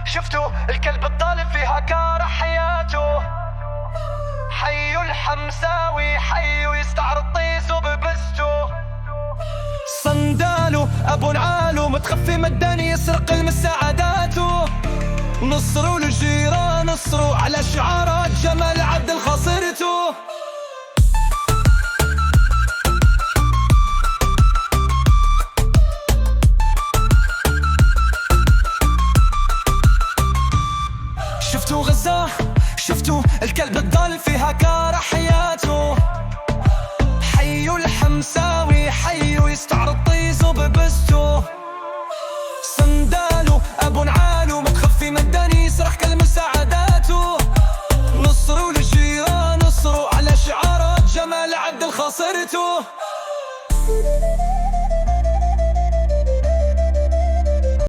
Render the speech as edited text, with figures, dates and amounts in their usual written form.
شفتوا الكلب الظالم فيها كاره حياته. حيو الحمساوي حيو يستعرض طيسه ببسته. صنداله ابو نعالو متخفي مداني يسرق المساعداته. نصروا للجيران نصروا على شعارات جمال عدل خسرته. شفتوا غزة شفتوا الكلب الضال فيها كاره حياته. حيو الحمساوي حيو يستعرض طيزه ببسته. صنداله ابو نعالو متخفي مداني يسرح كل مساعداته. نصروا للجيران نصروا على شعارات جمال عدل خسرته.